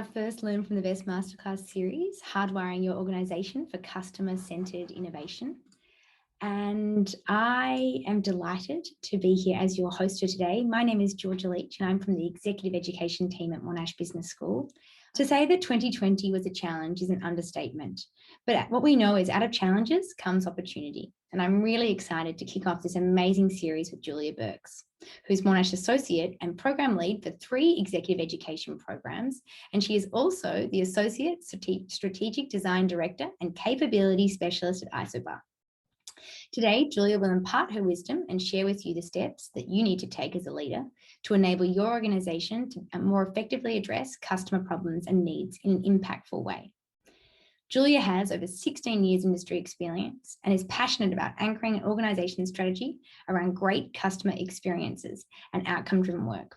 Our first Learn from the Best Masterclass series, Hardwiring Your Organisation for Customer-Centered Innovation. And I am delighted to be here as your host for today. My name is Julia Birks and I'm from the Executive Education team at Monash Business School. To say that 2020 was a challenge is an understatement, but what we know is out of challenges comes opportunity. And I'm really excited to kick off this amazing series with Julia Birks, who's Monash Associate and Program Lead for 3 Executive Education programs. And she is also the Associate Strategic Design Director and Capability Specialist at Isobar. Today, Julia will impart her wisdom and share with you the steps that you need to take as a leader to enable your organisation to more effectively address customer problems and needs in an impactful way. Julia has over 16 years industry experience and is passionate about anchoring an organisation's strategy around great customer experiences and outcome-driven work.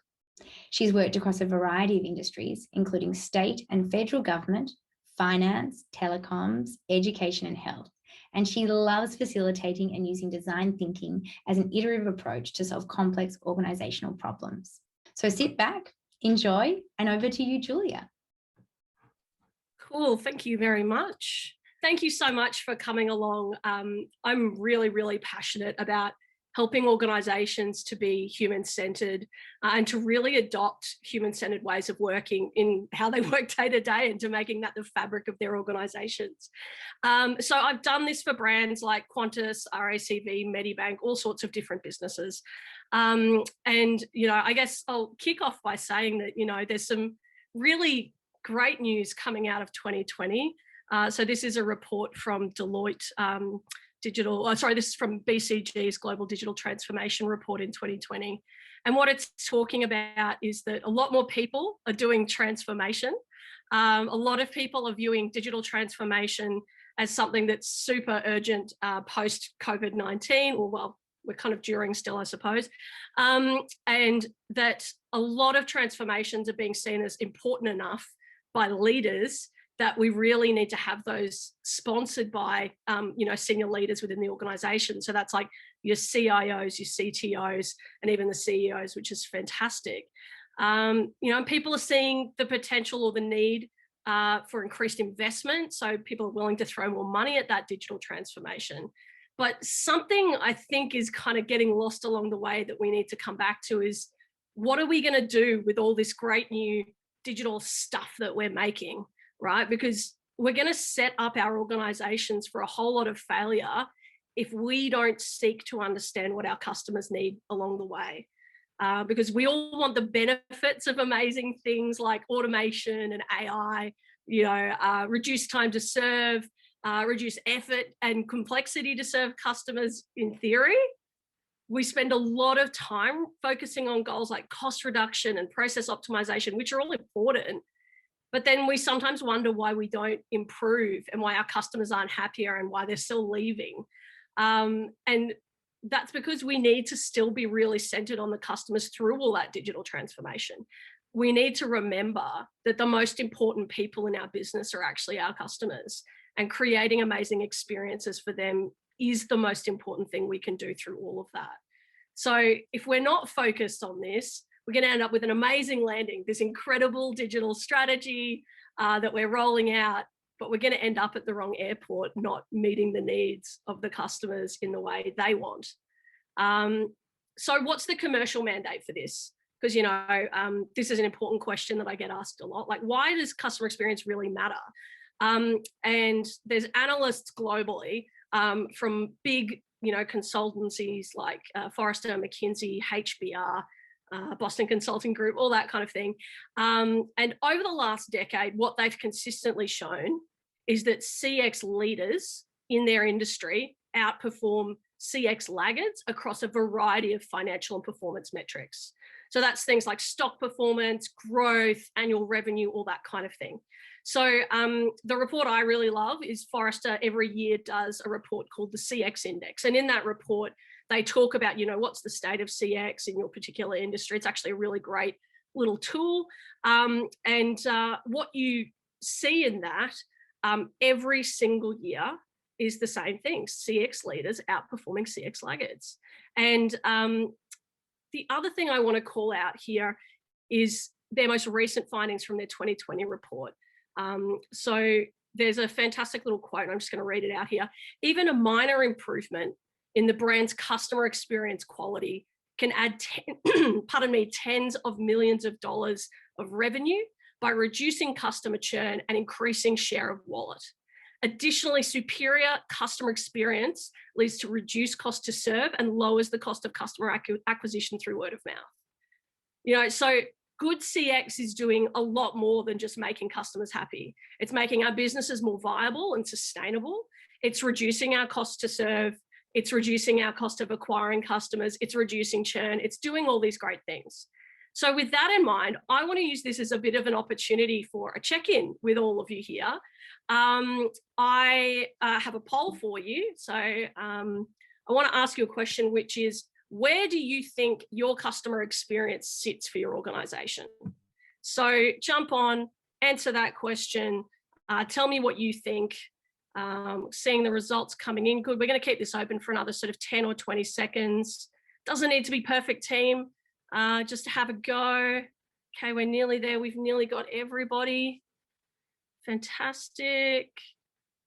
She's worked across a variety of industries, including state and federal government, finance, telecoms, education and health. And she loves facilitating and using design thinking as an iterative approach to solve complex organisational problems. So sit back, enjoy, and over to you, Julia. Cool, thank you very much. Thank you so much for coming along. I'm really passionate about helping organisations to be human-centred and to really adopt human-centred ways of working in how they work day to day and to making that the fabric of their organisations. So I've done this for brands like Qantas, RACV, Medibank, all sorts of different businesses. And, I guess I'll kick off by saying that, there's some really great news coming out of 2020. So this is a report from Deloitte, this is from BCG's Global Digital Transformation Report in 2020. And what it's talking about is that a lot more people are doing transformation. A lot of people are viewing digital transformation as something that's super urgent post-COVID-19, or well, we're kind of during still, I suppose. And that a lot of transformations are being seen as important enough by leaders that we really need to have those sponsored by, senior leaders within the organisation. So that's like your CIOs, your CTOs, and even the CEOs, which is fantastic. And people are seeing the potential or the need for increased investment. So people are willing to throw more money at that digital transformation. But something I think is kind of getting lost along the way that we need to come back to is, what are we going to do with all this great new digital stuff that we're making? Right? Because we're going to set up our organizations for a whole lot of failure if we don't seek to understand what our customers need along the way. Because we all want the benefits of amazing things like automation and AI, reduce time to serve, reduce effort and complexity to serve customers in theory. We spend a lot of time focusing on goals like cost reduction and process optimization, which are all important. But then we sometimes wonder why we don't improve and why our customers aren't happier and why they're still leaving. And that's because we need to still be really centered on the customers through all that digital transformation. We need to remember that the most important people in our business are actually our customers, and creating amazing experiences for them is the most important thing we can do through all of that. So if we're not focused on this, we're going to end up with an amazing landing, this incredible digital strategy that we're rolling out, but we're going to end up at the wrong airport, not meeting the needs of the customers in the way they want. So what's the commercial mandate for this? Because, this is an important question that I get asked a lot. Like, why does customer experience really matter? And there's analysts globally from big, consultancies like Forrester, McKinsey, HBR, Boston Consulting Group, all that kind of thing. And over the last decade, what they've consistently shown is that CX leaders in their industry outperform CX laggards across a variety of financial and performance metrics. So that's things like stock performance, growth, annual revenue, all that kind of thing. So the report I really love is Forrester every year does a report called the CX Index. And in that report, they talk about, what's the state of CX in your particular industry. It's actually a really great little tool. And what you see in that every single year is the same thing: CX leaders outperforming CX laggards. And the other thing I want to call out here is their most recent findings from their 2020 report. So there's a fantastic little quote, and I'm just going to read it out here. Even a minor improvement in the brand's customer experience quality can add tens of millions of dollars of revenue by reducing customer churn and increasing share of wallet. Additionally, superior customer experience leads to reduced cost to serve and lowers the cost of customer acquisition through word of mouth. So good CX is doing a lot more than just making customers happy. It's making our businesses more viable and sustainable. It's reducing our cost to serve. It's reducing our cost of acquiring customers. It's reducing churn. It's doing all these great things. So with that in mind, I want to use this as a bit of an opportunity for a check-in with all of you here. I have a poll for you. So I want to ask you a question, which is, where do you think your customer experience sits for your organization? So jump on, answer that question. Tell me what you think. Seeing the results coming in. Good. We're going to keep this open for another sort of 10 or 20 seconds. Doesn't need to be perfect, team. Just have a go. Okay, we're nearly there. We've nearly got everybody. Fantastic.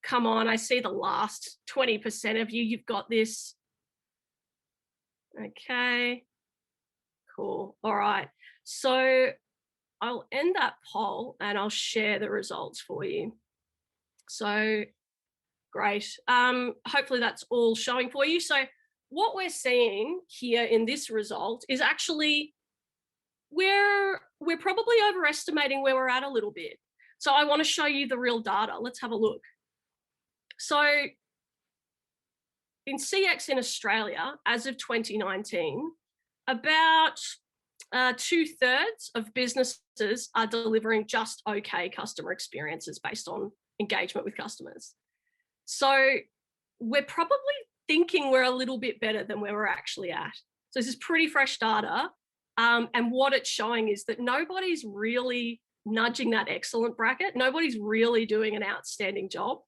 Come on, I see the last 20% of you. You've got this. Okay, cool. All right. So I'll end that poll and I'll share the results for you. So great. Hopefully that's all showing for you. So what we're seeing here in this result is actually we're probably overestimating where we're at a little bit. So I want to show you the real data. Let's have a look. So in CX in Australia, as of 2019, about 2/3 of businesses are delivering just okay customer experiences based on engagement with customers. So we're probably thinking we're a little bit better than where we're actually at. So this is pretty fresh data. And what it's showing is that nobody's really nudging that excellent bracket. Nobody's really doing an outstanding job.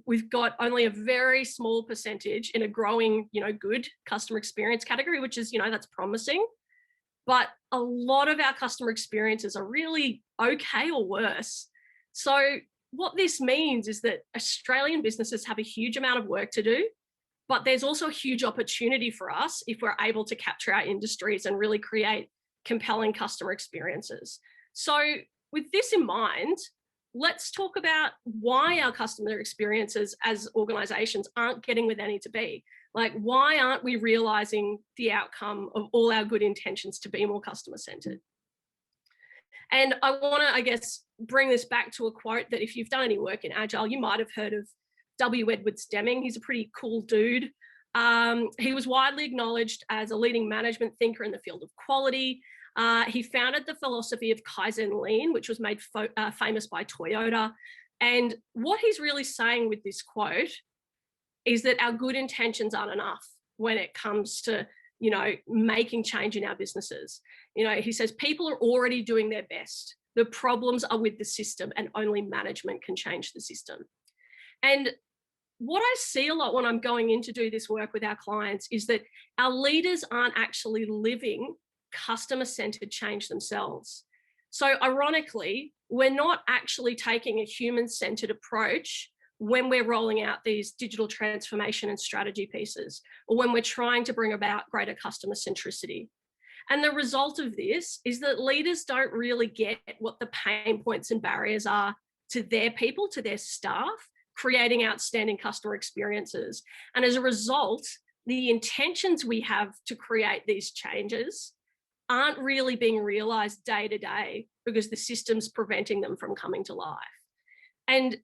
We've got only a very small percentage in a growing, good customer experience category, which is, that's promising. But a lot of our customer experiences are really okay or worse. So what this means is that Australian businesses have a huge amount of work to do, but there's also a huge opportunity for us if we're able to capture our industries and really create compelling customer experiences. So with this in mind, let's talk about why our customer experiences as organizations aren't getting where they need to be. Like, why aren't we realizing the outcome of all our good intentions to be more customer-centered? And I want to, bring this back to a quote that if you've done any work in Agile, you might have heard of W. Edwards Deming. He's a pretty cool dude. He was widely acknowledged as a leading management thinker in the field of quality. He founded the philosophy of Kaizen Lean, which was made famous by Toyota. And what he's really saying with this quote is that our good intentions aren't enough when it comes to, making change in our businesses. He says people are already doing their best. The problems are with the system, and only management can change the system. And what I see a lot when I'm going in to do this work with our clients is that our leaders aren't actually living customer-centered change themselves. So ironically, we're not actually taking a human-centered approach when we're rolling out these digital transformation and strategy pieces, or when we're trying to bring about greater customer centricity. And the result of this is that leaders don't really get what the pain points and barriers are to their people, to their staff, creating outstanding customer experiences. And as a result, the intentions we have to create these changes aren't really being realized day to day because the system's preventing them from coming to life. And,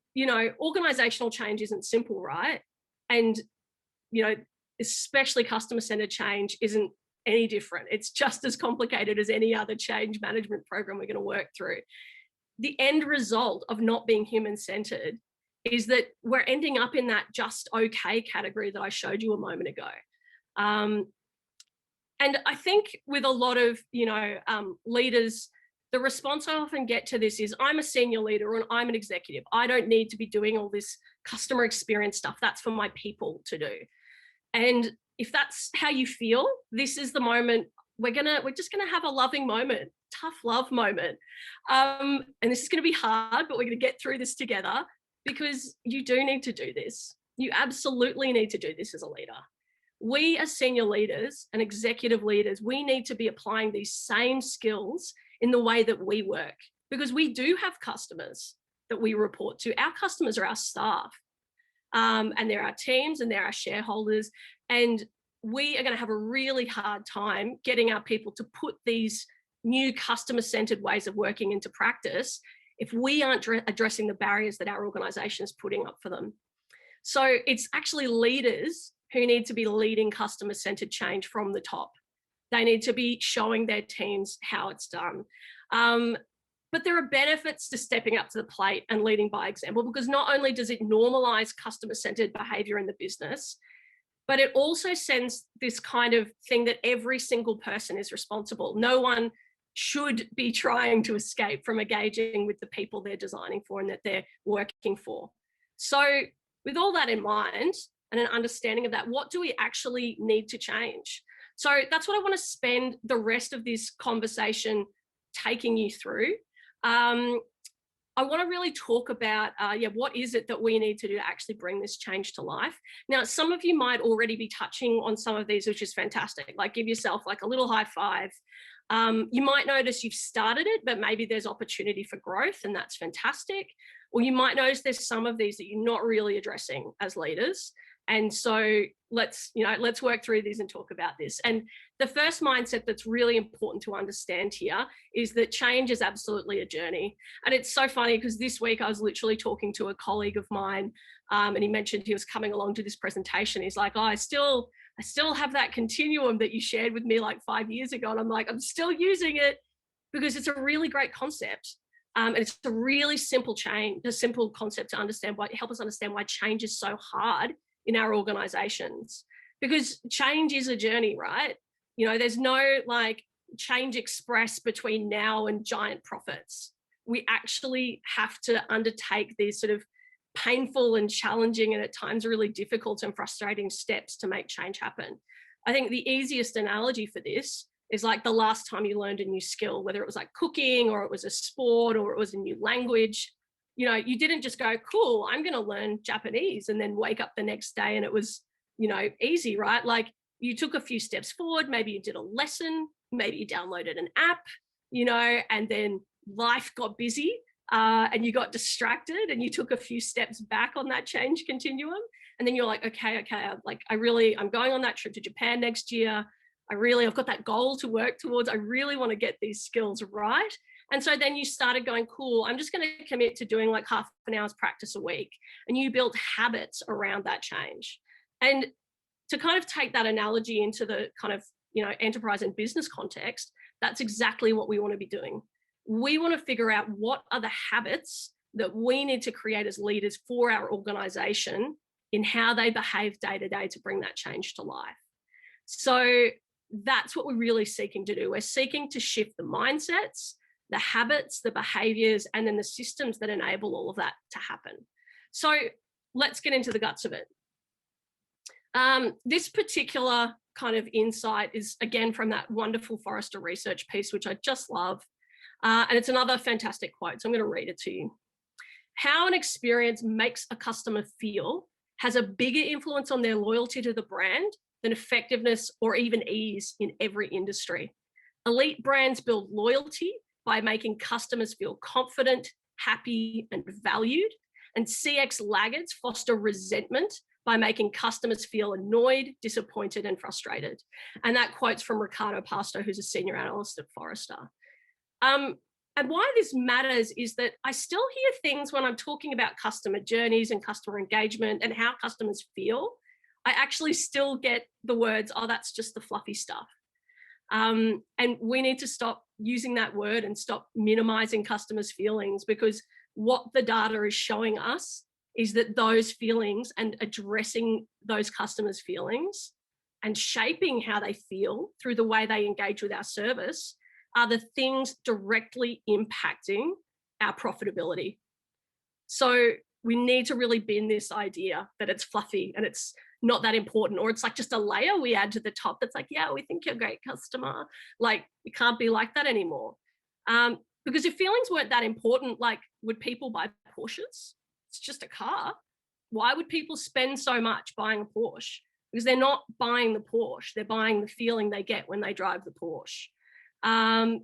organizational change isn't simple, right? And, especially customer-centered change isn't any different. It's just as complicated as any other change management program we're going to work through. The end result of not being human-centered is that we're ending up in that just okay category that I showed you a moment ago. And I think with a lot of, leaders, the response I often get to this is, I'm a senior leader and I'm an executive. I don't need to be doing all this customer experience stuff. That's for my people to do. And if that's how you feel, this is the moment we're just gonna have a loving moment tough love moment. And this is going to be hard, but we're going to get through this together, because you do need to do this. You absolutely need to do this as a leader. We as senior leaders and executive leaders, we need to be applying these same skills in the way that we work, because we do have customers that we report to. Our customers are our staff, and they're our teams, and they're our shareholders. And we are going to have a really hard time getting our people to put these new customer-centered ways of working into practice if we aren't addressing the barriers that our organisation is putting up for them. So it's actually leaders who need to be leading customer-centered change from the top. They need to be showing their teams how it's done. But there are benefits to stepping up to the plate and leading by example, because not only does it normalise customer-centered behaviour in the business, but it also sends this kind of thing that every single person is responsible. No one should be trying to escape from engaging with the people they're designing for and that they're working for. So with all that in mind and an understanding of that, what do we actually need to change? So that's what I want to spend the rest of this conversation taking you through. I want to really talk about, what is it that we need to do to actually bring this change to life? Now, some of you might already be touching on some of these, which is fantastic. Like, give yourself like a little high five. You might notice you've started it, but maybe there's opportunity for growth, and that's fantastic. Or you might notice there's some of these that you're not really addressing as leaders. And so let's work through these and talk about this. And the first mindset that's really important to understand here is that change is absolutely a journey. And it's so funny because this week I was literally talking to a colleague of mine, and he mentioned he was coming along to this presentation. He's like, oh, I still have that continuum that you shared with me like 5 years ago. And I'm like, I'm still using it because it's a really great concept. And it's a really simple concept to understand, help us understand why change is so hard in our organizations, because change is a journey, right? There's no like change express between now and giant profits. We actually have to undertake these sort of painful and challenging and at times really difficult and frustrating steps to make change happen. I think the easiest analogy for this is like the last time you learned a new skill, whether it was like cooking or it was a sport or it was a new language. You didn't just go, cool, I'm going to learn Japanese and then wake up the next day and it was, easy, right? Like, you took a few steps forward, maybe you did a lesson, maybe you downloaded an app, and then life got busy and you got distracted and you took a few steps back on that change continuum. And then you're like, okay, I'm going on that trip to Japan next year. I've got that goal to work towards. I really want to get these skills right. And so then you started going, cool, I'm just going to commit to doing like half an hour's practice a week. And you built habits around that change. And to kind of take that analogy into the kind of, enterprise and business context, that's exactly what we want to be doing. We want to figure out what are the habits that we need to create as leaders for our organization in how they behave day to day to bring that change to life. So that's what we're really seeking to do. We're seeking to shift the mindsets, the habits, the behaviors, and then the systems that enable all of that to happen. So let's get into the guts of it. This particular kind of insight is, again, from that wonderful Forrester research piece, which I just love. And it's another fantastic quote, so I'm going to read it to you. How an experience makes a customer feel has a bigger influence on their loyalty to the brand than effectiveness or even ease in every industry. Elite brands build loyalty by making customers feel confident, happy, and valued. And CX laggards foster resentment by making customers feel annoyed, disappointed, and frustrated. And that quote's from Ricardo Pasto, who's a senior analyst at Forrester. And why this matters is that I still hear things when I'm talking about customer journeys and customer engagement and how customers feel. I actually still get the words, oh, that's just the fluffy stuff. And we need to stop using that word and stop minimizing customers' feelings, because what the data is showing us is that those feelings and addressing those customers' feelings and shaping how they feel through the way they engage with our service are the things directly impacting our profitability. So we need to really bin this idea that it's fluffy and it's not that important, or it's like just a layer we add to the top that's like, yeah, we think you're a great customer. Like, it can't be like that anymore. Because if feelings weren't that important, like, would people buy Porsches? It's just a car. Why would people spend so much buying a Porsche? Because they're not buying the Porsche, they're buying the feeling they get when they drive the Porsche.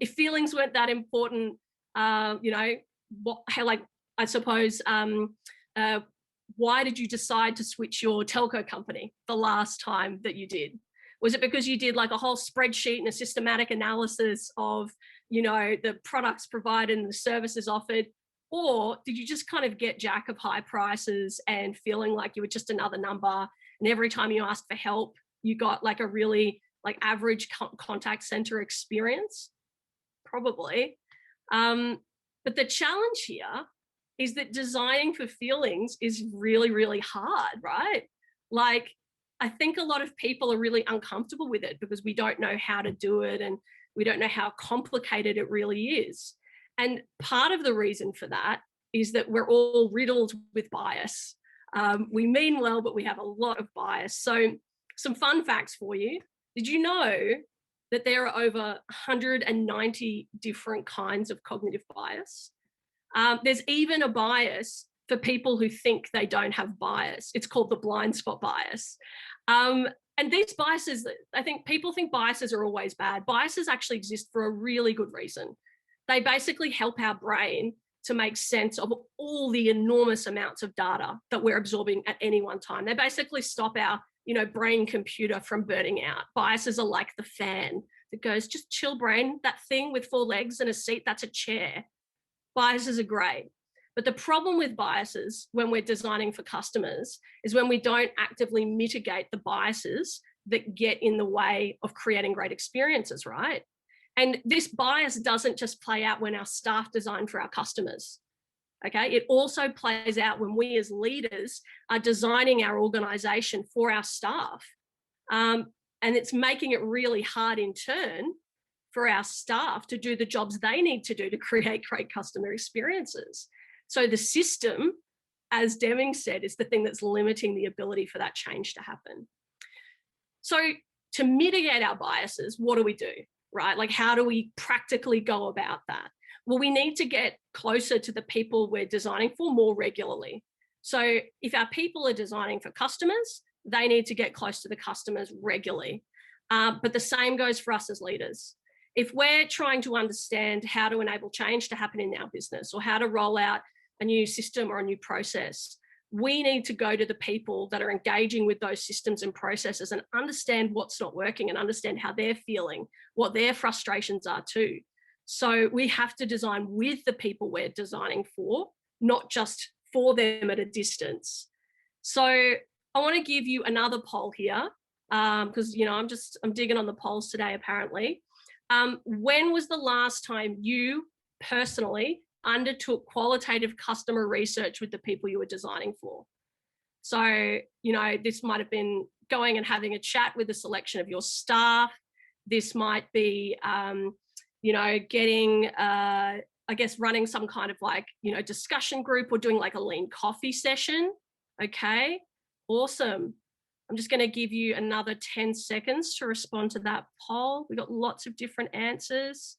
If feelings weren't that important, like, I suppose, why did you decide to switch your telco company the last time that you did? Was it because you did like a whole spreadsheet and a systematic analysis of, the products provided and the services offered? Or did you just kind of get jack of high prices and feeling like you were just another number? And every time you asked for help, you got like a really like average contact center experience? Probably. But the challenge here is that designing for feelings is really, really hard, right? Like, I think a lot of people are really uncomfortable with it because we don't know how to do it and we don't know how complicated it really is. And part of the reason for that is that we're all riddled with bias. We mean well, but we have a lot of bias. So some fun facts for you. Did you know that there are over 190 different kinds of cognitive bias? There's even a bias for people who think they don't have bias. It's called the blind spot bias. And these biases, I think people think biases are always bad. Biases actually exist for a really good reason. They basically help our brain to make sense of all the enormous amounts of data that we're absorbing at any one time. They basically stop our, brain computer from burning out. Biases are like the fan that goes, just chill, brain, that thing with 4 legs and a seat, that's a chair. Biases are great. But the problem with biases when we're designing for customers is when we don't actively mitigate the biases that get in the way of creating great experiences, right? And this bias doesn't just play out when our staff design for our customers. Okay, it also plays out when we as leaders are designing our organization for our staff. And it's making it really hard in turn for our staff to do the jobs they need to do to create great customer experiences. So the system, as Deming said, is the thing that's limiting the ability for that change to happen. So to mitigate our biases, what do we do, right? Like, how do we practically go about that? Well, we need to get closer to the people we're designing for more regularly. So if our people are designing for customers, they need to get close to the customers regularly. But the same goes for us as leaders. If we're trying to understand how to enable change to happen in our business or how to roll out a new system or a new process, we need to go to the people that are engaging with those systems and processes and understand what's not working and understand how they're feeling, what their frustrations are too. So we have to design with the people we're designing for, not just for them at a distance. So I want to give you another poll here because, I'm digging on the polls today, apparently. When was the last time you personally undertook qualitative customer research with the people you were designing for? So, this might have been going and having a chat with a selection of your staff. This might be, getting, running some kind of discussion group or doing like a lean coffee session. Okay, awesome. I'm just going to give you another 10 seconds to respond to that poll. We got lots of different answers.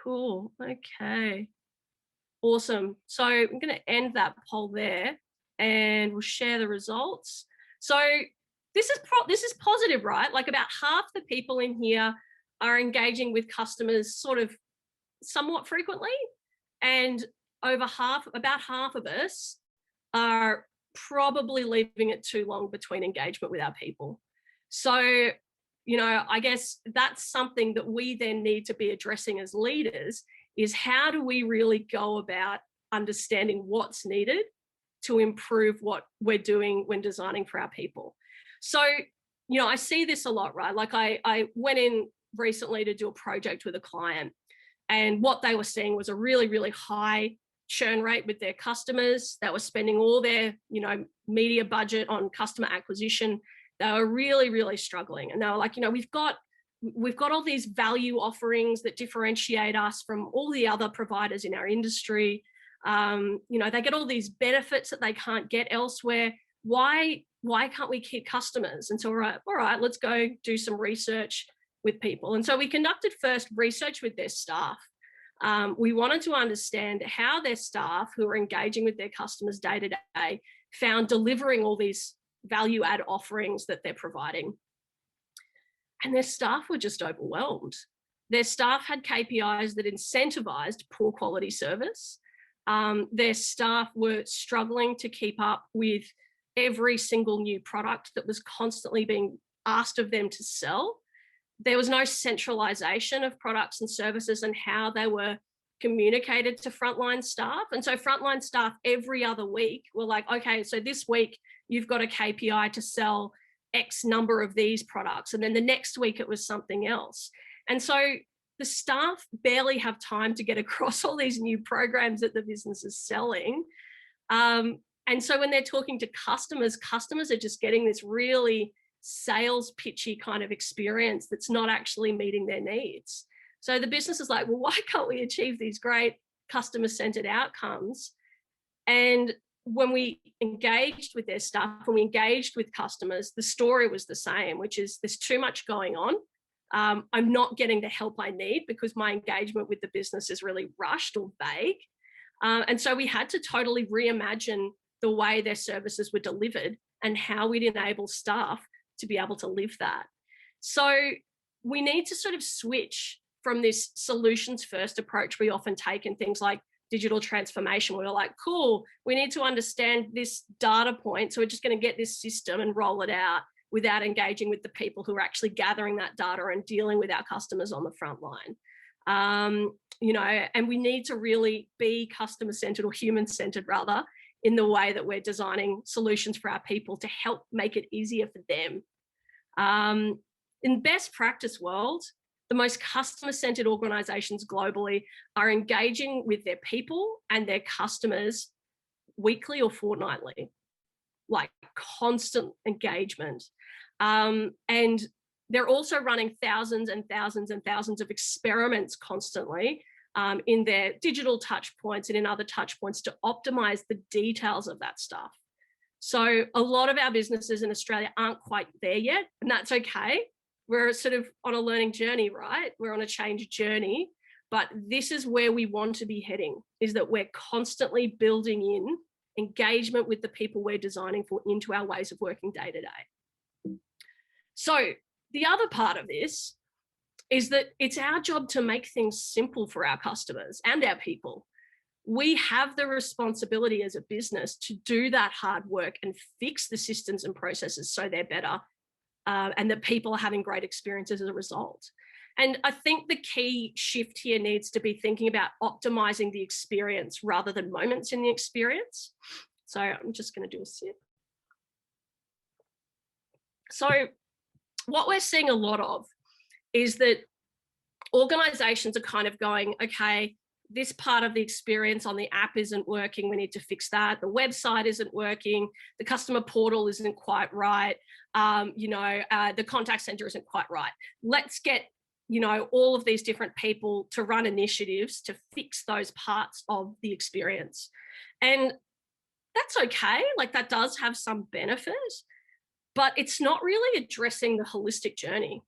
Cool. Okay. Awesome. So I'm going to end that poll there and we'll share the results. So this is positive, right? Like about half the people in here are engaging with customers sort of somewhat frequently, and about half of us are probably leaving it too long between engagement with our people. So, I guess that's something that we then need to be addressing as leaders, is how do we really go about understanding what's needed to improve what we're doing when designing for our people. So, I see this a lot, right? Like I went in recently to do a project with a client, and what they were seeing was a really, really high churn rate with their customers. They were spending all their, media budget on customer acquisition. They were really, really struggling. And they were like, we've got all these value offerings that differentiate us from all the other providers in our industry. They get all these benefits that they can't get elsewhere. Why can't we keep customers? And so we're like, all right, let's go do some research with people. And so we conducted first research with their staff. We wanted to understand how their staff who are engaging with their customers day to day found delivering all these value add offerings that they're providing. And their staff were just overwhelmed. Their staff had KPIs that incentivized poor quality service. Their staff were struggling to keep up with every single new product that was constantly being asked of them to sell. There was no centralization of products and services and how they were communicated to frontline staff. And so frontline staff every other week were like, okay, so this week you've got a KPI to sell X number of these products. And then the next week it was something else. And so the staff barely have time to get across all these new programs that the business is selling. And so when they're talking to customers, customers are just getting this really sales pitchy kind of experience that's not actually meeting their needs. So the business is like, well, why can't we achieve these great customer-centered outcomes? And when we engaged with their staff, when we engaged with customers, the story was the same, which is there's too much going on. I'm not getting the help I need because my engagement with the business is really rushed or vague. And so we had to totally reimagine the way their services were delivered and how we'd enable staff to be able to live that. So we need to sort of switch from this solutions first approach we often take in things like digital transformation. We're like, cool, we need to understand this data point. So we're just going to get this system and roll it out without engaging with the people who are actually gathering that data and dealing with our customers on the front line. And we need to really be customer-centered or human-centered rather in the way that we're designing solutions for our people to help make it easier for them. In best practice world, the most customer-centered organizations globally are engaging with their people and their customers weekly or fortnightly, like constant engagement. And they're also running thousands and thousands and thousands of experiments constantly in their digital touch points and in other touch points to optimize the details of that stuff. So a lot of our businesses in Australia aren't quite there yet, and that's okay. We're sort of on a learning journey, right? We're on a change journey, but this is where we want to be heading, is that we're constantly building in engagement with the people we're designing for into our ways of working day to day. So the other part of this is that it's our job to make things simple for our customers and our people. We have the responsibility as a business to do that hard work and fix the systems and processes so they're better and that people are having great experiences as a result. And I think the key shift here needs to be thinking about optimizing the experience rather than moments in the experience. So I'm just going to do a sip. So what we're seeing a lot of is that organizations are kind of going, okay, this part of the experience on the app isn't working. We need to fix that. The website isn't working. The customer portal isn't quite right. The contact center isn't quite right. Let's get, all of these different people to run initiatives to fix those parts of the experience. And that's okay. Like that does have some benefit, but it's not really addressing the holistic journey.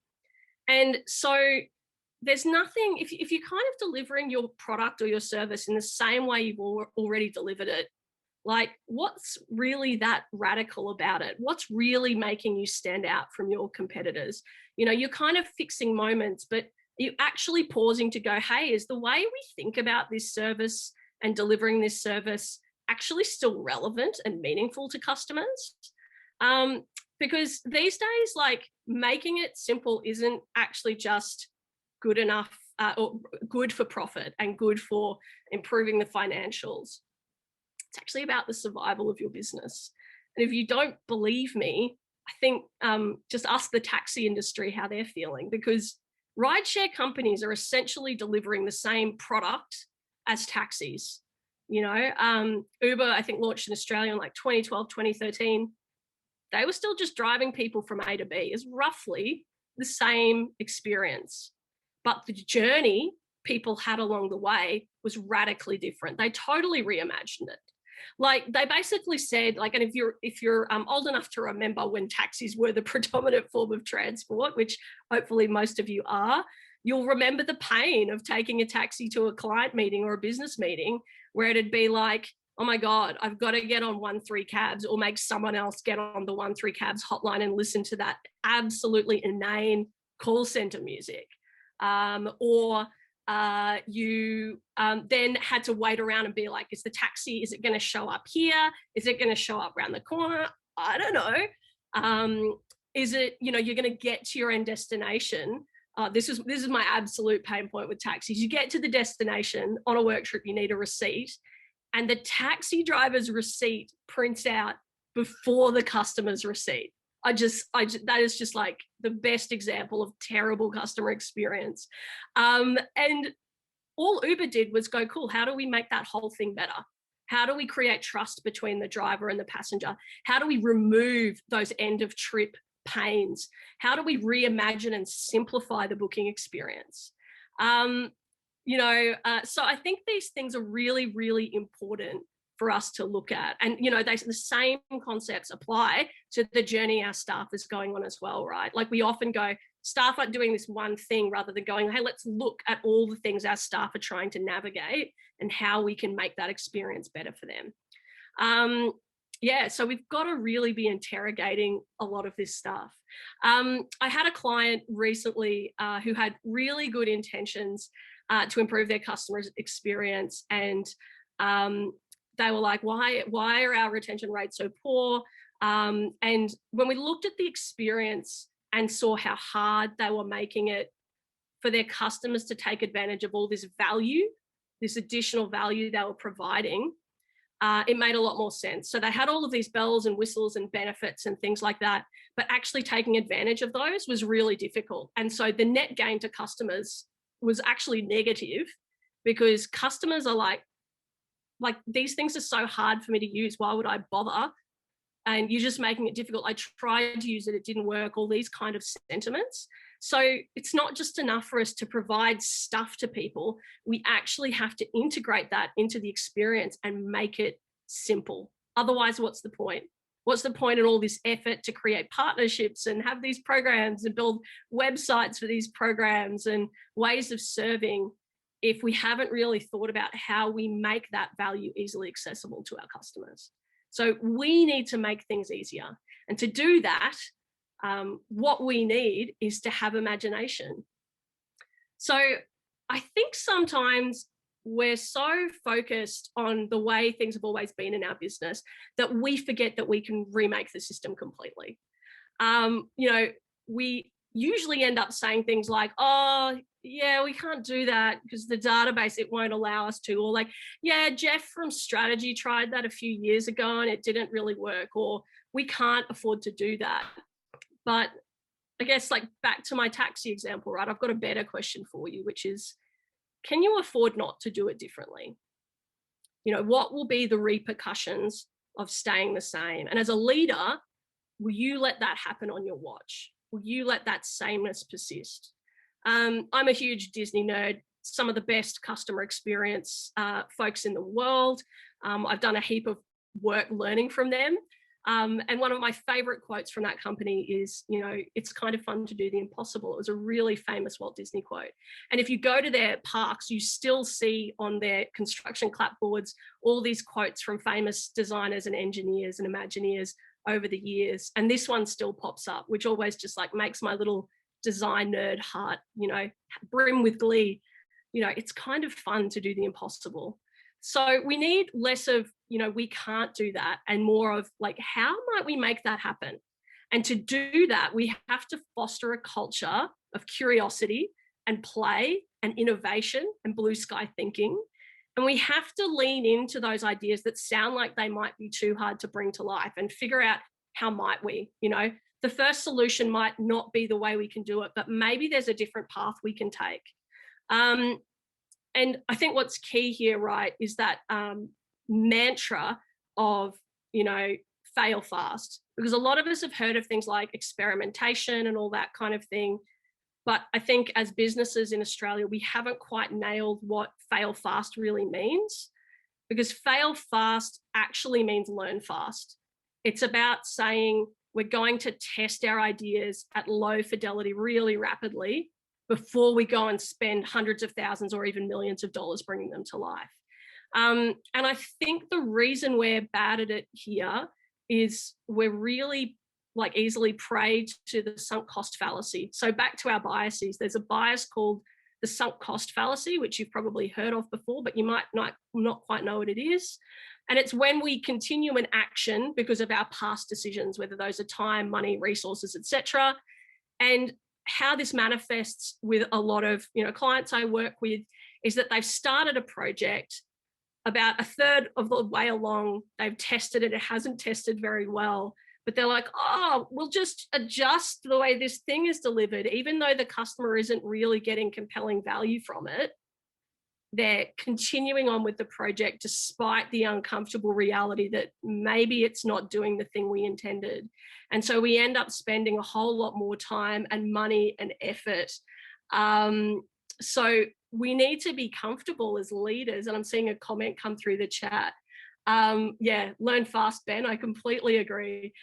And so there's nothing, if you're kind of delivering your product or your service in the same way you've already delivered it, like what's really that radical about it? What's really making you stand out from your competitors? You're kind of fixing moments, but you're actually pausing to go, hey, is the way we think about this service and delivering this service actually still relevant and meaningful to customers? Because these days, like making it simple isn't actually just good enough or good for profit and good for improving the financials. It's actually about the survival of your business. And if you don't believe me, I think just ask the taxi industry how they're feeling, because rideshare companies are essentially delivering the same product as taxis. Uber, I think, launched in Australia in like 2012, 2013. They were still just driving people from A to B. It's roughly the same experience. But the journey people had along the way was radically different. They totally reimagined it. Like they basically said, like, and if you're old enough to remember when taxis were the predominant form of transport, which hopefully most of you are, you'll remember the pain of taking a taxi to a client meeting or a business meeting where it'd be like, oh my God, I've got to get on 1-3 cabs, or make someone else get on the 1-3 cabs hotline and listen to that absolutely inane call center music. Or you then had to wait around and be like, is it going to show up here? Is it going to show up around the corner? I don't know. Is it, you're going to get to your end destination? This is my absolute pain point with taxis. You get to the destination on a work trip, you need a receipt, and the taxi driver's receipt prints out before the customer's receipt. That is just like the best example of terrible customer experience. And all Uber did was go, cool, how do we make that whole thing better? How do we create trust between the driver and the passenger? How do we remove those end of trip pains? How do we reimagine and simplify the booking experience? So I think these things are really, really important for us to look at. And, the same concepts apply to the journey our staff is going on as well, right? Like we often go, staff aren't doing this one thing, rather than going, hey, let's look at all the things our staff are trying to navigate and how we can make that experience better for them. So we've got to really be interrogating a lot of this stuff. I had a client recently who had really good intentions to improve their customers' experience, and they were like, why are our retention rates so poor? And when we looked at the experience and saw how hard they were making it for their customers to take advantage of all this value, this additional value they were providing, it made a lot more sense. So they had all of these bells and whistles and benefits and things like that, but actually taking advantage of those was really difficult. And so the net gain to customers was actually negative, because customers are like, these things are so hard for me to use. Why would I bother? And you're just making it difficult. I tried to use it, it didn't work, all these kind of sentiments. So it's not just enough for us to provide stuff to people. We actually have to integrate that into the experience and make it simple. Otherwise, what's the point? What's the point in all this effort to create partnerships and have these programs and build websites for these programs and ways of serving, if we haven't really thought about how we make that value easily accessible to our customers? So we need to make things easier. And to do that, what we need is to have imagination. So I think sometimes we're so focused on the way things have always been in our business that we forget that we can remake the system completely. We usually end up saying things like, oh, yeah, we can't do that because the database, it won't allow us to, or like, yeah, Jeff from strategy tried that a few years ago and it didn't really work, or we can't afford to do that. But I guess, like, back to my taxi example, right? I've got a better question for you, which is, can you afford not to do it differently? What will be the repercussions of staying the same? And as a leader, will you let that happen on your watch? Will you let that sameness persist? I'm a huge Disney nerd, some of the best customer experience folks in the world. I've done a heap of work learning from them. And one of my favorite quotes from that company is, it's kind of fun to do the impossible. It was a really famous Walt Disney quote. And if you go to their parks, you still see on their construction clapboards all these quotes from famous designers and engineers and Imagineers over the years. And this one still pops up, which always just like makes my little design nerd heart, brim with glee. It's kind of fun to do the impossible. So we need less of, we can't do that, and more of like, how might we make that happen? And to do that, we have to foster a culture of curiosity and play and innovation and blue sky thinking. And we have to lean into those ideas that sound like they might be too hard to bring to life and figure out, how might we, the first solution might not be the way we can do it, but maybe there's a different path we can take. And I think what's key here, right, is that mantra of, fail fast, because a lot of us have heard of things like experimentation and all that kind of thing. But I think as businesses in Australia, we haven't quite nailed what fail fast really means, because fail fast actually means learn fast. It's about saying we're going to test our ideas at low fidelity really rapidly before we go and spend hundreds of thousands or even millions of dollars bringing them to life. And I think the reason we're bad at it here is we're really like easily prey to the sunk cost fallacy. So back to our biases, there's a bias called the sunk cost fallacy, which you've probably heard of before, but you might not quite know what it is. And it's when we continue an action because of our past decisions, whether those are time, money, resources, etc. And how this manifests with a lot of clients I work with is that they've started a project. About a third of the way along, they've tested it. It hasn't tested very well, but they're like, oh, we'll just adjust the way this thing is delivered. Even though the customer isn't really getting compelling value from it, they're continuing on with the project despite the uncomfortable reality that maybe it's not doing the thing we intended. And so we end up spending a whole lot more time and money and effort. So we need to be comfortable as leaders, and I'm seeing a comment come through the chat. Yeah, learn fast, Ben, I completely agree.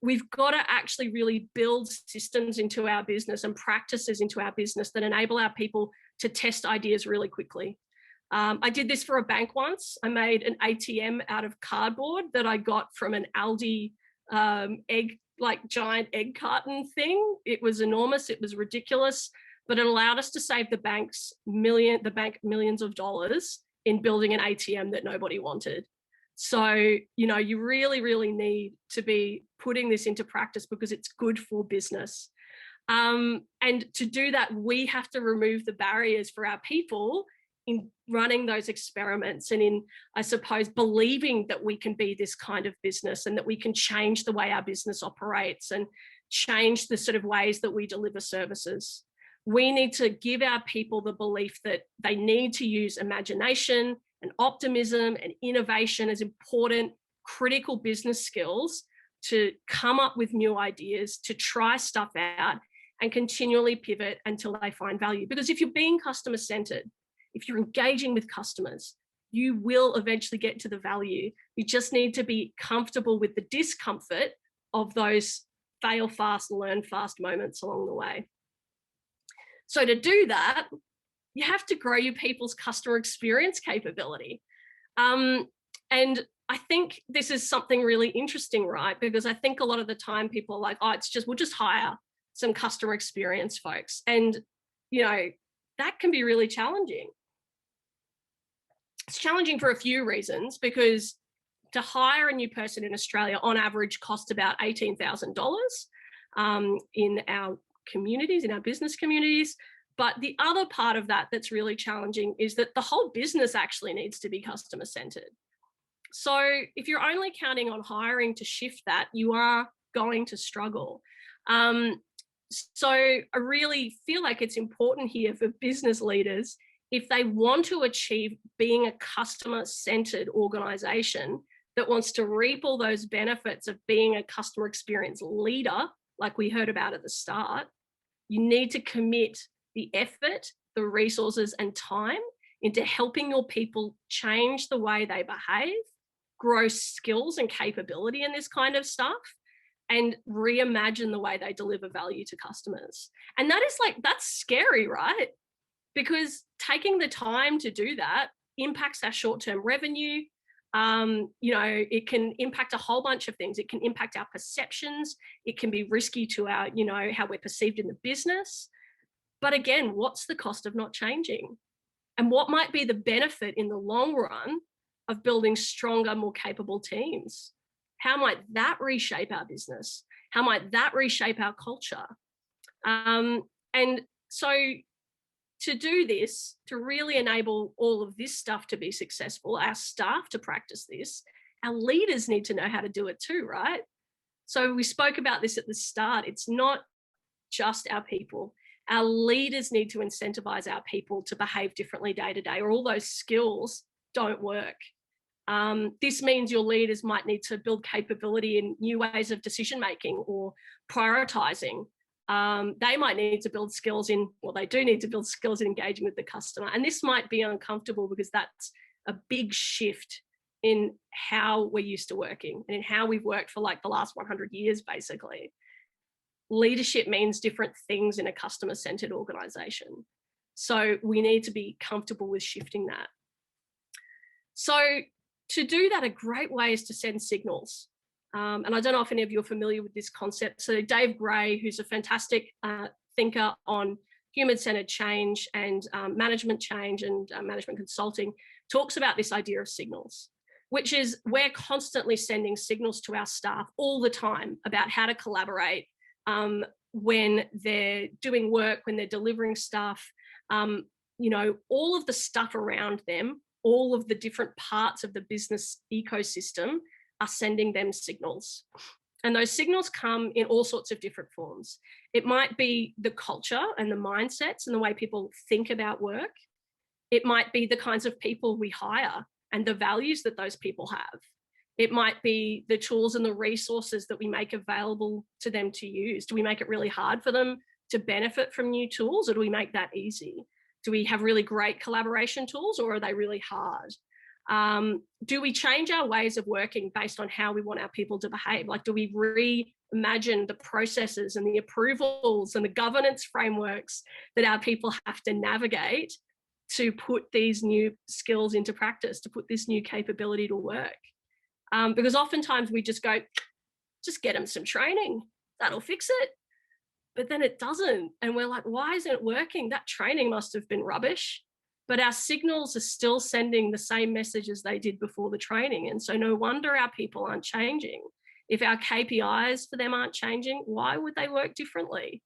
We've got to actually really build systems into our business and practices into our business that enable our people to test ideas really quickly. I did this for a bank once. I made an ATM out of cardboard that I got from an Aldi giant egg carton thing. It was enormous, it was ridiculous, but it allowed us to save the bank millions of dollars in building an ATM that nobody wanted. So, you really, really need to be putting this into practice because it's good for business. And to do that, we have to remove the barriers for our people in running those experiments and in, I suppose, believing that we can be this kind of business and that we can change the way our business operates and change the sort of ways that we deliver services. We need to give our people the belief that they need to use imagination and optimism and innovation as important, critical business skills to come up with new ideas, to try stuff out and continually pivot until they find value. Because if you're being customer-centered, if you're engaging with customers, you will eventually get to the value. You just need to be comfortable with the discomfort of those fail fast, learn fast moments along the way. So to do that, you have to grow your people's customer experience capability. And I think this is something really interesting, right? Because I think a lot of the time people are like, oh, we'll just hire some customer experience folks. And, that can be really challenging. It's challenging for a few reasons, because to hire a new person in Australia on average costs about $18,000 in our communities, in our business communities. But the other part of that that's really challenging is that the whole business actually needs to be customer centered. So if you're only counting on hiring to shift that, you are going to struggle. So I really feel like it's important here for business leaders, if they want to achieve being a customer-centered organization that wants to reap all those benefits of being a customer experience leader, like we heard about at the start, you need to commit the effort, the resources and time into helping your people change the way they behave, grow skills and capability in this kind of stuff, and reimagine the way they deliver value to customers. And that's scary, right? Because taking the time to do that impacts our short-term revenue. It can impact a whole bunch of things. It can impact our perceptions. It can be risky to our, how we're perceived in the business. But again, what's the cost of not changing? And what might be the benefit in the long run of building stronger, more capable teams? How might that reshape our business? How might that reshape our culture? And so to do this, to really enable all of this stuff to be successful, our staff to practice this, our leaders need to know how to do it too, right? So we spoke about this at the start. It's not just our people. Our leaders need to incentivize our people to behave differently day to day, or all those skills don't work. This means your leaders might need to build capability in new ways of decision-making or prioritizing. They might need to build skills they do need to build skills in engaging with the customer. And this might be uncomfortable because that's a big shift in how we're used to working and in how we've worked for like the last 100 years, basically. leadership means different things in a customer-centered organization. So we need to be comfortable with shifting that. So to do that, a great way is to send signals. And I don't know if any of you are familiar with this concept. So Dave Gray, who's a fantastic thinker on human-centered change and management change and management consulting, talks about this idea of signals, which is we're constantly sending signals to our staff all the time about how to collaborate when they're doing work, when they're delivering stuff, you know, all of the stuff around them, all of the different parts of the business ecosystem are sending them signals. And those signals come in all sorts of different forms. It might be the culture and the mindsets and the way people think about work. It might be the kinds of people we hire and the values that those people have. It might be the tools and the resources that we make available to them to use. Do we make it really hard for them to benefit from new tools, or do we make that easy? Do we have really great collaboration tools, or are they really hard? Do we change our ways of working based on how we want our people to behave? Like, do we reimagine the processes and the approvals and the governance frameworks that our people have to navigate to put these new skills into practice, to put this new capability to work? Because oftentimes we just go, just get them some training, that'll fix it. But then it doesn't. And we're like, why isn't it working? That training must have been rubbish. But our signals are still sending the same message as they did before the training. And so no wonder our people aren't changing. If our KPIs for them aren't changing, why would they work differently?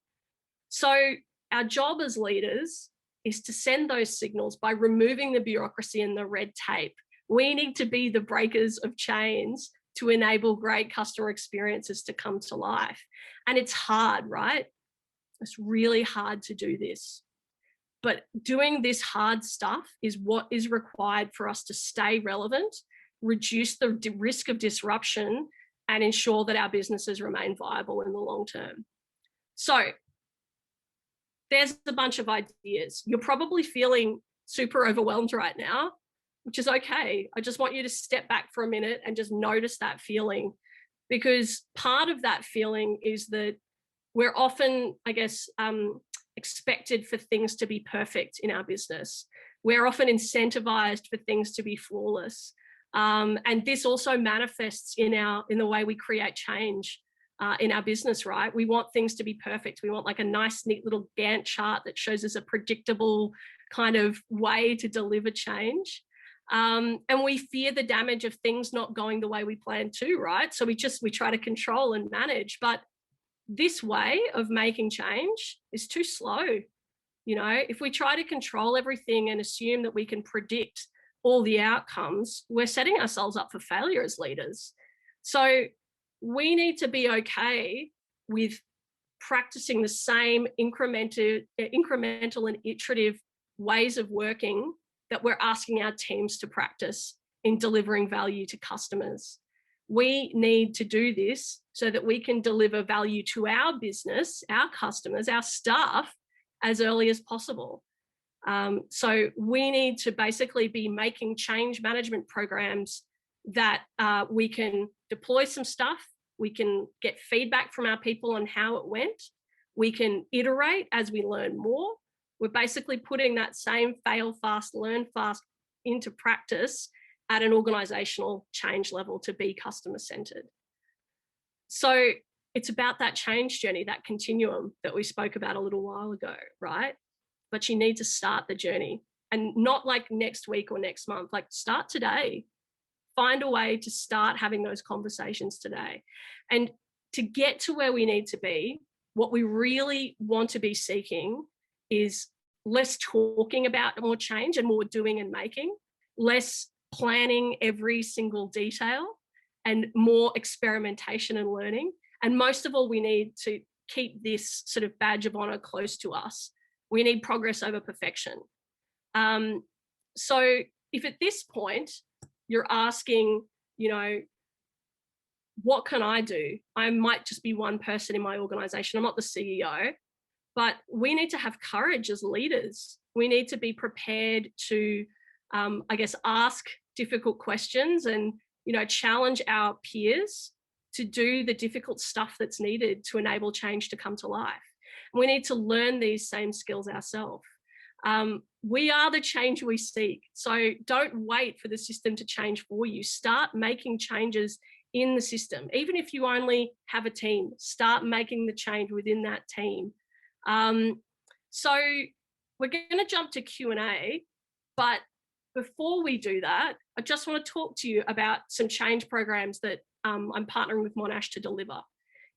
So our job as leaders is to send those signals by removing the bureaucracy and the red tape. We need to be the breakers of chains to enable great customer experiences to come to life. And it's hard, right? It's really hard to do this. But doing this hard stuff is what is required for us to stay relevant, reduce the risk of disruption, and ensure that our businesses remain viable in the long term. So there's a bunch of ideas. You're probably feeling super overwhelmed right now, which is okay. I just want you to step back for a minute and just notice that feeling, because part of that feeling is that we're often, I guess, expected for things to be perfect in our business. We're often incentivized for things to be flawless. And this also manifests in the way we create change in our business, right? We want things to be perfect. We want like a nice, neat little Gantt chart that shows us a predictable kind of way to deliver change. And we fear the damage of things not going the way we plan to, right? So we try to control and manage, but this way of making change is too slow. You know, if we try to control everything and assume that we can predict all the outcomes, we're setting ourselves up for failure as leaders. So we need to be okay with practicing the same incremental and iterative ways of working that we're asking our teams to practice in delivering value to customers. We need to do this so that we can deliver value to our business, our customers, our staff as early as possible. So we need to basically be making change management programs that we can deploy some stuff, we can get feedback from our people on how it went, we can iterate as we learn more. We're basically putting that same fail fast, learn fast into practice at an organizational change level to be customer-centered. So it's about that change journey, that continuum that we spoke about a little while ago, right? But you need to start the journey, and not like next week or next month, like start today. Find a way to start having those conversations today. And to get to where we need to be, what we really want to be seeking is less talking about more change and more doing and making, less planning every single detail, and more experimentation and learning. And most of all, we need to keep this sort of badge of honor close to us. We need progress over perfection. So if at this point you're asking, you know, what can I do? I might just be one person in my organization. I'm not the CEO, but we need to have courage as leaders. We need to be prepared to, I guess, ask difficult questions and, you know, challenge our peers to do the difficult stuff that's needed to enable change to come to life. We need to learn these same skills ourselves. We are the change we seek. So don't wait for the system to change for you. Start making changes in the system. Even if you only have a team, start making the change within that team. So we're going to jump to Q&A, but before we do that, I just want to talk to you about some change programs that I'm partnering with Monash to deliver.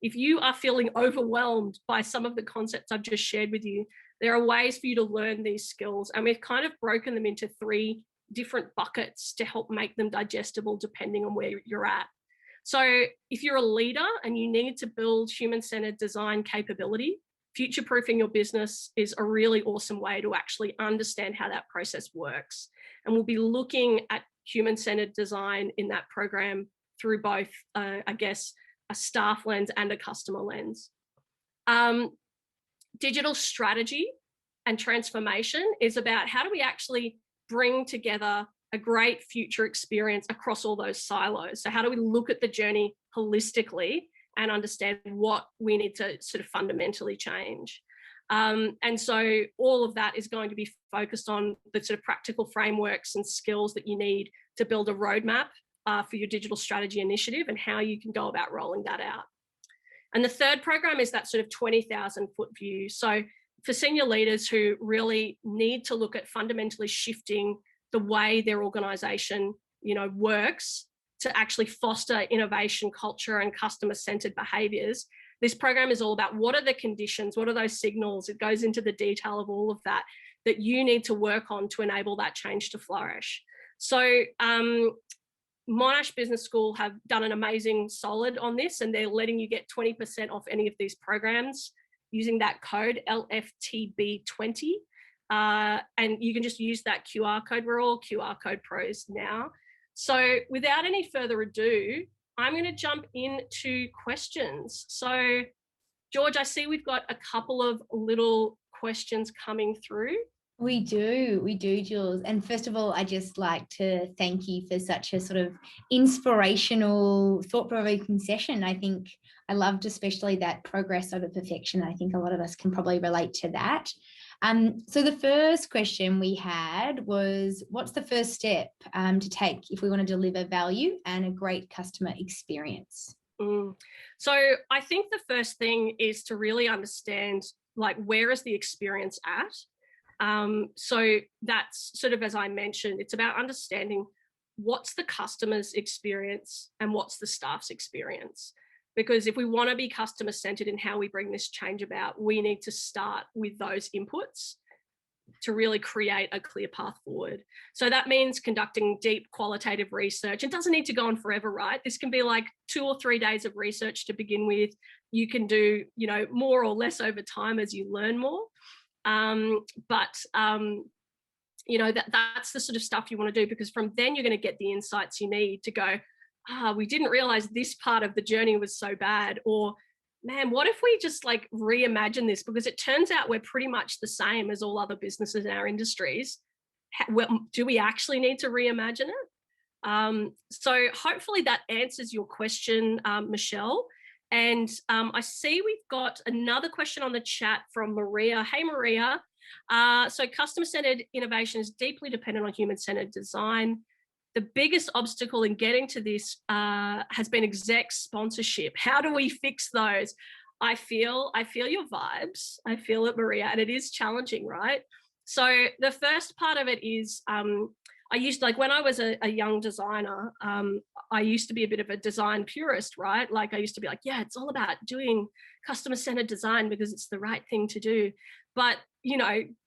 If you are feeling overwhelmed by some of the concepts I've just shared with you, there are ways for you to learn these skills, and we've kind of broken them into 3 different buckets to help make them digestible depending on where you're at. So if you're a leader and you need to build human-centered design capability, future-proofing your business is a really awesome way to actually understand how that process works. And we'll be looking at human-centered design in that program through both, I guess, a staff lens and a customer lens. Digital strategy and transformation is about how do we actually bring together a great future experience across all those silos. So how do we look at the journey holistically and understand what we need to sort of fundamentally change? And so all of that is going to be focused on the sort of practical frameworks and skills that you need to build a roadmap for your digital strategy initiative and how you can go about rolling that out. And the third program is that sort of 20,000 foot view. So for senior leaders who really need to look at fundamentally shifting the way their organization, works to actually foster innovation, culture, and customer-centered behaviors, this program is all about what are the conditions, what are those signals. It goes into the detail of all of that you need to work on to enable that change to flourish. So Monash Business School have done an amazing solid on this, and they're letting you get 20% off any of these programs using that code LFTB20. And you can just use that QR code. We're all QR code pros now. So without any further ado, I'm going to jump into questions. So George, I see we've got a couple of little questions coming through. We do, Jules. And first of all, I just like to thank you for such a sort of inspirational, thought-provoking session. I think I loved especially that progress over perfection. I think a lot of us can probably relate to that. So the first question we had was, what's the first step to take if we want to deliver value and a great customer experience? So I think the first thing is to really understand, where is the experience at? So that's sort of, as I mentioned, it's about understanding what's the customer's experience and what's the staff's experience. Because if we want to be customer-centered in how we bring this change about, we need to start with those inputs to really create a clear path forward. So that means conducting deep qualitative research. It doesn't need to go on forever, right? This can be 2 or 3 days of research to begin with. You can do, more or less over time as you learn more. That's the sort of stuff you want to do, because from then you're going to get the insights you need to go, we didn't realize this part of the journey was so bad, or man, what if we just reimagine this? Because it turns out we're pretty much the same as all other businesses in our industries. Do we actually need to reimagine it? So hopefully that answers your question, Michelle. And I see we've got another question on the chat from Maria. Hey, Maria. So customer-centered innovation is deeply dependent on human-centered design. The biggest obstacle in getting to this has been exec sponsorship. How do we fix those? I feel your vibes. I feel it, Maria, and it is challenging, right? So the first part of it is I used when I was a young designer, I used to be a bit of a design purist, right? I used to be yeah, it's all about doing customer-centered design because it's the right thing to do. But,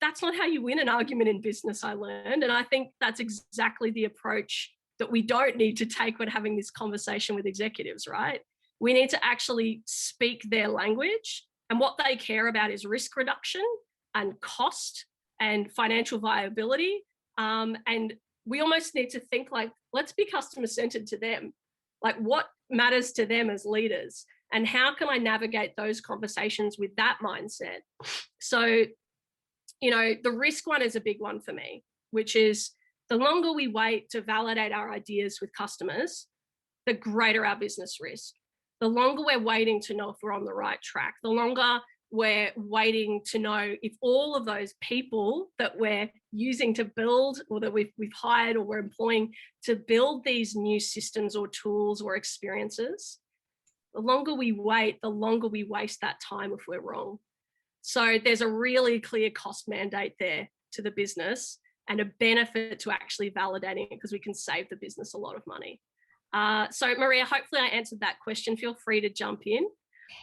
that's not how you win an argument in business, I learned. And I think that's exactly the approach that we don't need to take when having this conversation with executives, right? We need to actually speak their language, and what they care about is risk reduction and cost and financial viability. And we almost need to think let's be customer-centered to them. What matters to them as leaders, and how can I navigate those conversations with that mindset? So, the risk one is a big one for me, which is the longer we wait to validate our ideas with customers, the greater our business risk. the longer we're waiting to know if we're on the right track, the longer we're waiting to know if all of those people that we're using to build, or that we've hired or we're employing to build these new systems or tools or experiences, the longer we wait, the longer we waste that time if we're wrong. So there's a really clear cost mandate there to the business, and a benefit to actually validating it, because we can save the business a lot of money. So Maria, hopefully I answered that question. Feel free to jump in.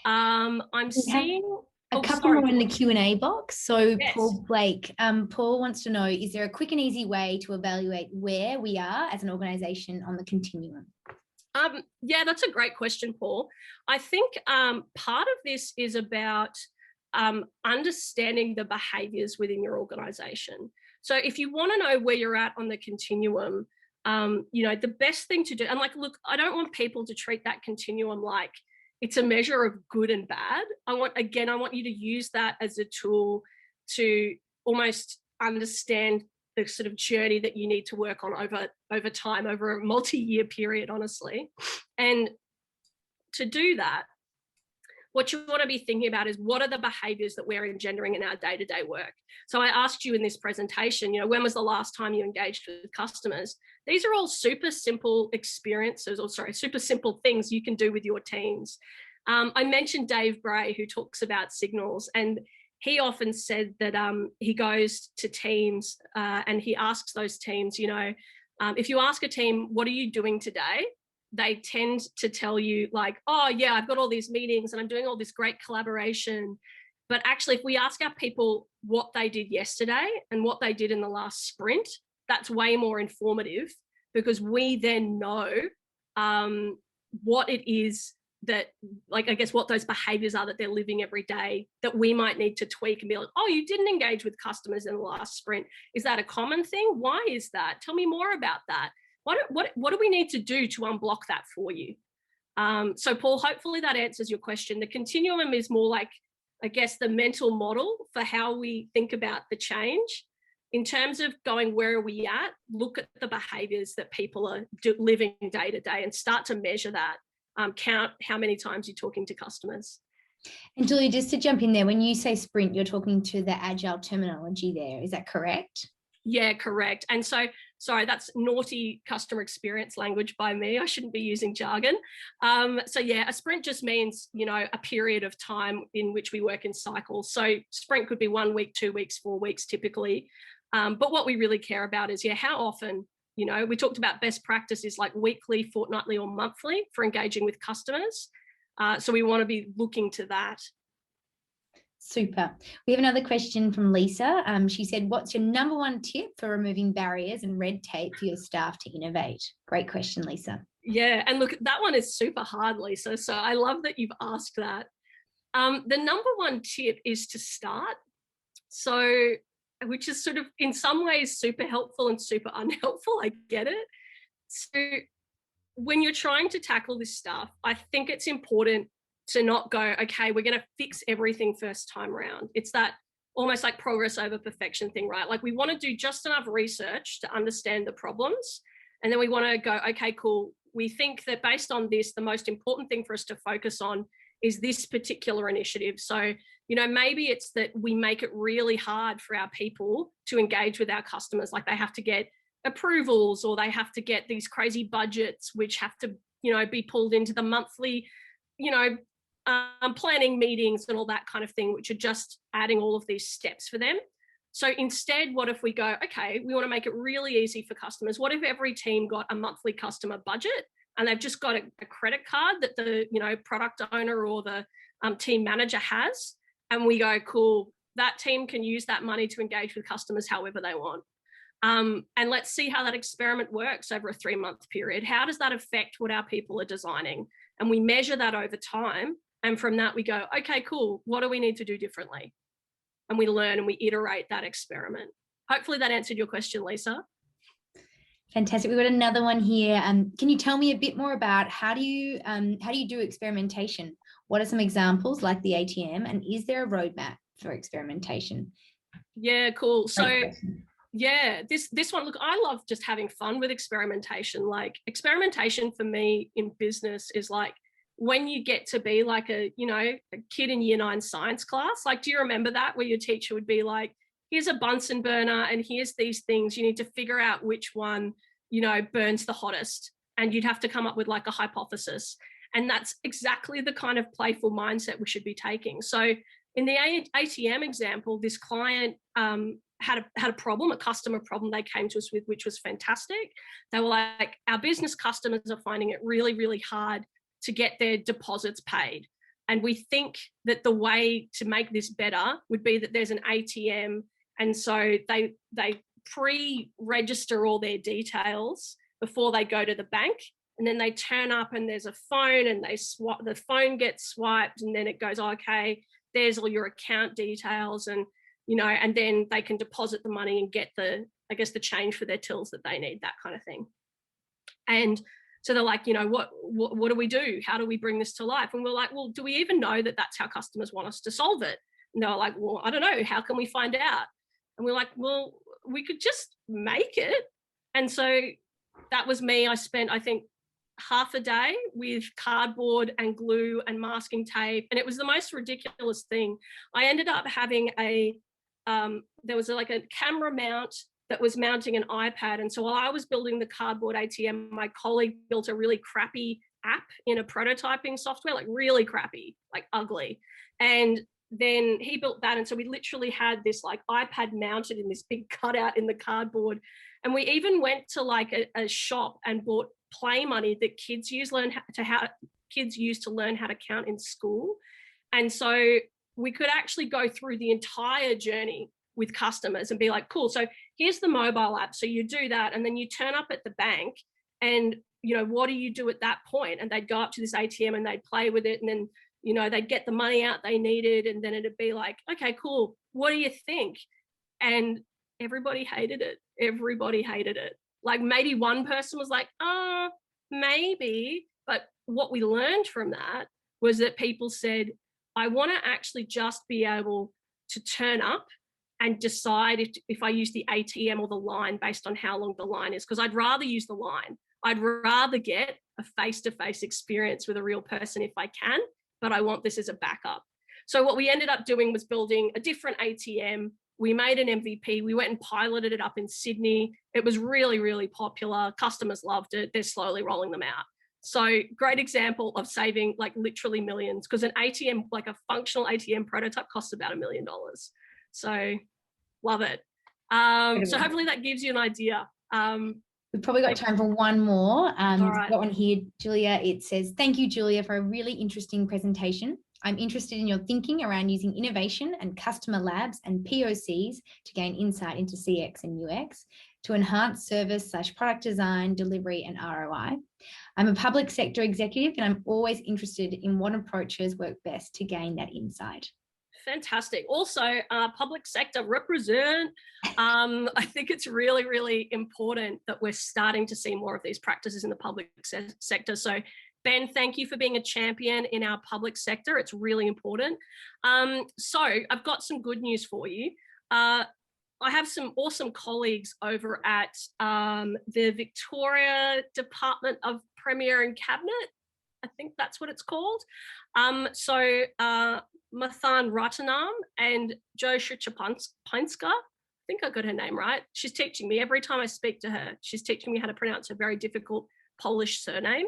I'm seeing a couple more in the Q&A box. So yes. Paul Blake, Paul wants to know, is there a quick and easy way to evaluate where we are as an organisation on the continuum? Yeah, that's a great question, Paul. I think part of this is about understanding the behaviours within your organisation. So if you want to know where you're at on the continuum, the best thing to do, and look, I don't want people to treat that continuum like it's a measure of good and bad. I want you to use that as a tool to almost understand the sort of journey that you need to work on over time, over a multi-year period, honestly. And to do that, what you want to be thinking about is, what are the behaviours that we're engendering in our day-to-day work? So I asked you in this presentation, when was the last time you engaged with customers? These are all super simple experiences, super simple things you can do with your teams. I mentioned Dave Bray, who talks about signals, and he often said that he goes to teams and he asks those teams, if you ask a team, what are you doing today? They tend to tell you like, oh yeah, I've got all these meetings and I'm doing all this great collaboration. But actually, if we ask our people what they did yesterday and what they did in the last sprint, that's way more informative, because we then know what it is that, I guess, what those behaviors are that they're living every day that we might need to tweak and be like, oh, you didn't engage with customers in the last sprint. Is that a common thing? Why is that? Tell me more about that. What do we need to do to unblock that for you? So Paul, hopefully that answers your question. The continuum is more like, I guess, the mental model for how we think about the change. In terms of going, where are we at? Look at the behaviors that people are living day to day and start to measure that. Count how many times you're talking to customers. And Julia, just to jump in there, when you say sprint, you're talking to the agile terminology there. Is that correct? Yeah, correct. And so, sorry, that's naughty customer experience language by me. I shouldn't be using jargon. So yeah, a sprint just means, a period of time in which we work in cycles. So sprint could be 1 week, 2 weeks, 4 weeks typically. But what we really care about is, how often, we talked about best practices like weekly, fortnightly, or monthly for engaging with customers. So we want to be looking to that. Super. We have another question from Lisa. She said, what's your number one tip for removing barriers and red tape for your staff to innovate? Great question, Lisa. Yeah, and look, that one is super hard, Lisa. So I love that you've asked that. The number one tip is to start. So, which is sort of in some ways super helpful and super unhelpful. I get it. So when you're trying to tackle this stuff, I think it's important to not go, okay, we're going to fix everything first time around. It's that almost like progress over perfection thing, right? Like we want to do just enough research to understand the problems. And then we want to go, okay, cool. We think that based on this, the most important thing for us to focus on is this particular initiative. So, maybe it's that we make it really hard for our people to engage with our customers. Like they have to get approvals, or they have to get these crazy budgets, which have to, be pulled into the monthly, planning meetings and all that kind of thing, which are just adding all of these steps for them. So instead, what if we go, okay, we want to make it really easy for customers. What if every team got a monthly customer budget and they've just got a credit card that the product owner or the team manager has, and we go, cool, that team can use that money to engage with customers however they want. And let's see how that experiment works over a 3-month period. How does that affect what our people are designing? And we measure that over time. And from that, we go, okay, cool. What do we need to do differently? And we learn and we iterate that experiment. Hopefully that answered your question, Lisa. Fantastic. We've got another one here. Can you tell me a bit more about how do you do experimentation? What are some examples like the ATM? And is there a roadmap for experimentation? Yeah, cool. So yeah, this one, look, I love just having fun with experimentation. Like experimentation for me in business is like when you get to be like a kid in year 9 science class, like, do you remember that, where your teacher would be like, here's a Bunsen burner and here's these things, you need to figure out which one, burns the hottest, and you'd have to come up with like a hypothesis. And that's exactly the kind of playful mindset we should be taking. So in the ATM example, this client had a problem, a customer problem they came to us with, which was fantastic. They were like, our business customers are finding it really, really hard to get their deposits paid. And we think that the way to make this better would be that there's an ATM. And so they pre-register all their details before they go to the bank. And then they turn up and there's a phone, and the phone gets swiped, and then it goes, okay, there's all your account details, and and then they can deposit the money and get the change for their tills that they need, that kind of thing. And so they're like, what do we do? How do we bring this to life? And we're like, well, do we even know that that's how customers want us to solve it? And they're like, well, I don't know. How can we find out? And we're like, well, we could just make it. And so that was me. I spent, I think, half a day with cardboard and glue and masking tape, and it was the most ridiculous thing. I ended up having there was like a camera mount that was mounting an iPad, and so while I was building the cardboard ATM, my colleague built a really crappy app in a prototyping software, like really crappy, like ugly. And then he built that, and so we literally had this like iPad mounted in this big cutout in the cardboard. And we even went to like a shop and bought play money that kids use to learn how to count in school. And so we could actually go through the entire journey with customers and be like, cool, so here's the mobile app, so you do that, and then you turn up at the bank, and what do you do at that point? And they'd go up to this ATM and they'd play with it, and then they'd get the money out they needed, and then it'd be like, okay, cool, what do you think? And everybody hated it. Like maybe one person was like, maybe. But what we learned from that was that people said, I want to actually just be able to turn up and decide if I use the ATM or the line based on how long the line is, because I'd rather use the line. I'd rather get a face-to-face experience with a real person if I can, but I want this as a backup. So what we ended up doing was building a different ATM. We made an MVP. We went and piloted it up in Sydney. It was really, really popular. Customers loved it. They're slowly rolling them out. So great example of saving like literally millions, because an ATM, like a functional ATM prototype, costs about $1 million. So love it. So hopefully that gives you an idea. We've probably got time for one more. All right. Got one here, Julia. It says, thank you, Julia, for a really interesting presentation. I'm interested in your thinking around using innovation and customer labs and POCs to gain insight into CX and UX to enhance service/product design, delivery, and ROI. I'm a public sector executive, and I'm always interested in what approaches work best to gain that insight. Fantastic. Also, public sector represent. I think it's really, really important that we're starting to see more of these practices in the public sector. So Ben, thank you for being a champion in our public sector. It's really important. So I've got some good news for you. I have some awesome colleagues over at the Victoria Department of Premier and Cabinet. I think that's what it's called. So Mathan Ratanam and Josha Chapinska, I think I got her name right. She's teaching me every time I speak to her. She's teaching me how to pronounce her very difficult Polish surname.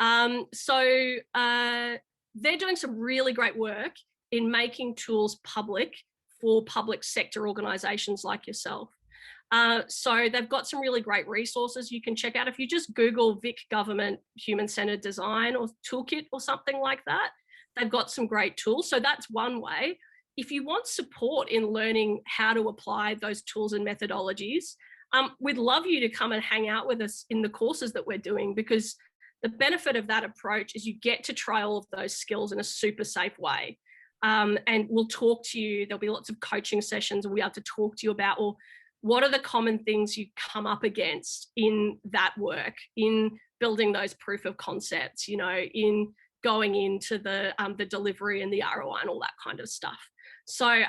So they're doing some really great work in making tools public for public sector organisations like yourself. So they've got some really great resources you can check out. If you just Google Vic Government Human-Centred Design or Toolkit or something like that, they've got some great tools. So that's one way. If you want support in learning how to apply those tools and methodologies, we'd love you to come and hang out with us in the courses that we're doing, because the benefit of that approach is you get to try all of those skills in a super safe way. And we'll talk to you. There'll be lots of coaching sessions. We'll be able to talk to you about, well, what are the common things you come up against in that work, in building those proof of concepts, in going into the delivery and the ROI and all that kind of stuff. So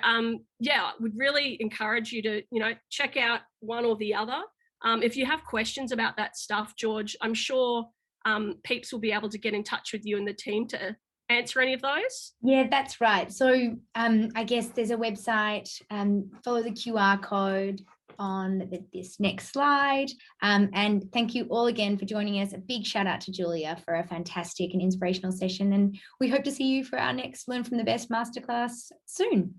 yeah, would really encourage you to, check out one or the other. If you have questions about that stuff, George, I'm sure peeps will be able to get in touch with you and the team to answer any of those? Yeah, that's right. So I guess there's a website, follow the QR code on this next slide. And thank you all again for joining us. A big shout out to Julia for a fantastic and inspirational session. And we hope to see you for our next Learn from the Best Masterclass soon.